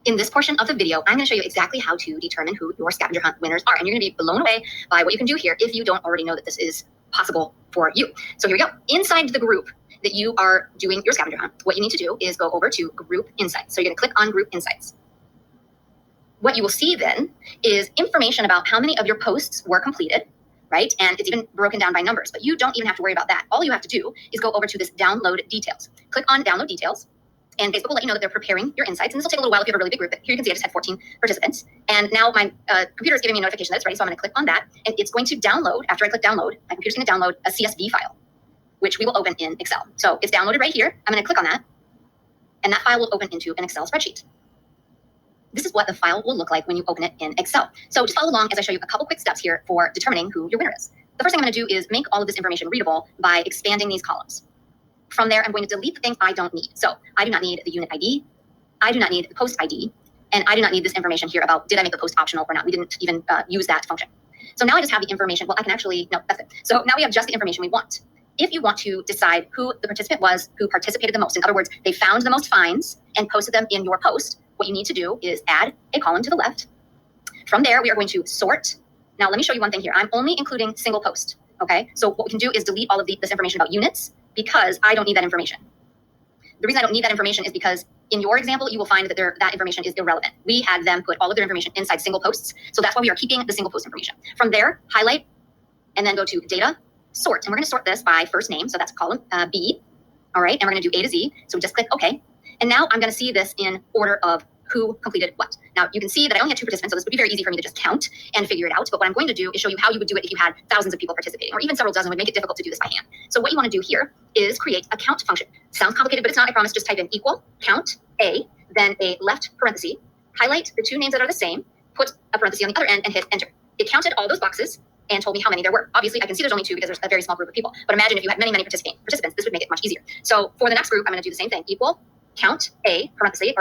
In this portion of the video, I'm going to show you exactly how to determine who your scavenger hunt winners are. And you're going to be blown away by what you can do here if you don't already know that this is possible for you. So here we go. Inside the group that you are doing your scavenger hunt, what you need to do is go over to Group Insights. So you're going to click on Group Insights. What you will see then is information about how many of your posts were completed, right? And it's even broken down by numbers, but you don't even have to worry about that. All you have to do is go over to this Download Details. Click on Download Details. And Facebook will let you know that they're preparing your insights. And this will take a little while if you have a really big group. But here you can see I just had 14 participants. And now my computer is giving me a notification that it's ready. So I'm going to click on that. And it's going to download, after I click download, my computer's going to download a CSV file, which we will open in Excel. So it's downloaded right here. I'm going to click on that. And that file will open into an Excel spreadsheet. This is what the file will look like when you open it in Excel. So just follow along as I show you a couple quick steps here for determining who your winner is. The first thing I'm going to do is make all of this information readable by expanding these columns. From there, I'm going to delete the things I don't need. So I do not need the unit ID. I do not need the post ID. And I do not need this information here about did I make the post optional or not. We didn't even use that function. So now I just have the information. Well, I can actually, no, that's it. So now we have just the information we want. If you want to decide who the participant was who participated the most, in other words, they found the most finds and posted them in your post, what you need to do is add a column to the left. From there, we are going to sort. Now, let me show you one thing here. I'm only including single post. Okay, so what we can do is delete all of this information about units because I don't need that information. The reason I don't need that information is because in your example, you will find that that information is irrelevant. We had them put all of their information inside single posts. So that's why we are keeping the single post information. From there, highlight, and then go to Data, Sort. And we're going to sort this by first name. So that's column B. All right, and we're going to do A to Z. So we just click OK. And now I'm going to see this in order of who completed what. Now, you can see that I only had 2 participants, so this would be very easy for me to just count and figure it out. But what I'm going to do is show you how you would do it if you had thousands of people participating, or even several dozen would make it difficult to do this by hand. So what you want to do here is create a count function. Sounds complicated, but it's not, I promise. Just type in equal, count, A, then a left parenthesis, highlight the 2 names that are the same, put a parenthesis on the other end, and hit enter. It counted all those boxes and told me how many there were. Obviously, I can see there's only 2 because there's a very small group of people. But imagine if you had many participants, this would make it much easier. So for the next group, I'm going to do the same thing. Equal, count A, parenthesis,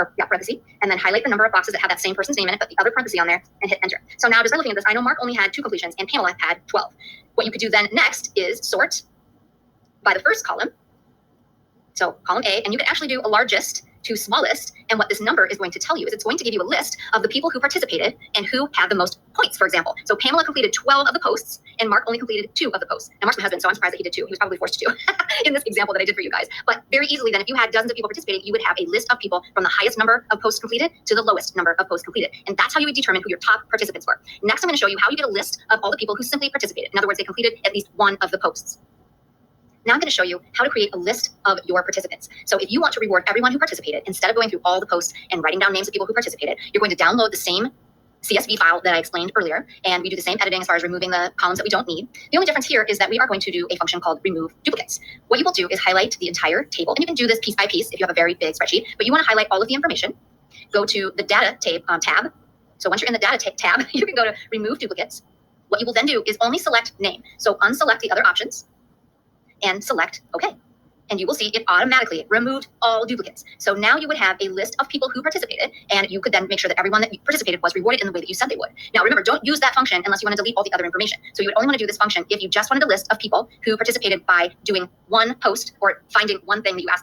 and then highlight the number of boxes that have that same person's name in it, put the other parenthesis on there, and hit enter. So now just by looking at this, I know Mark only had 2 completions and Pamela had 12. What you could do then next is sort by the first column. So column A, and you can actually do a largest to smallest. And what this number is going to tell you is it's going to give you a list of the people who participated and who had the most points, for example. So Pamela completed 12 of the posts and Mark only completed 2 of the posts. And Mark's my husband, so I'm surprised that he did 2. He was probably forced to in this example that I did for you guys. But very easily then, if you had dozens of people participating, you would have a list of people from the highest number of posts completed to the lowest number of posts completed. And that's how you would determine who your top participants were. Next, I'm going to show you how you get a list of all the people who simply participated. In other words, they completed at least one of the posts. Now I'm going to show you how to create a list of your participants. So if you want to reward everyone who participated, instead of going through all the posts and writing down names of people who participated, you're going to download the same CSV file that I explained earlier, and we do the same editing as far as removing the columns that we don't need. The only difference here is that we are going to do a function called remove duplicates. What you will do is highlight the entire table, and you can do this piece by piece if you have a very big spreadsheet, but you want to highlight all of the information. Go to the data tab. So once you're in the data tab, you can go to remove duplicates. What you will then do is only select name. So unselect the other options and select OK. And you will see it automatically removed all duplicates. So now you would have a list of people who participated, and you could then make sure that everyone that participated was rewarded in the way that you said they would. Now remember, don't use that function unless you want to delete all the other information. So you would only want to do this function if you just wanted a list of people who participated by doing one post or finding one thing that you asked them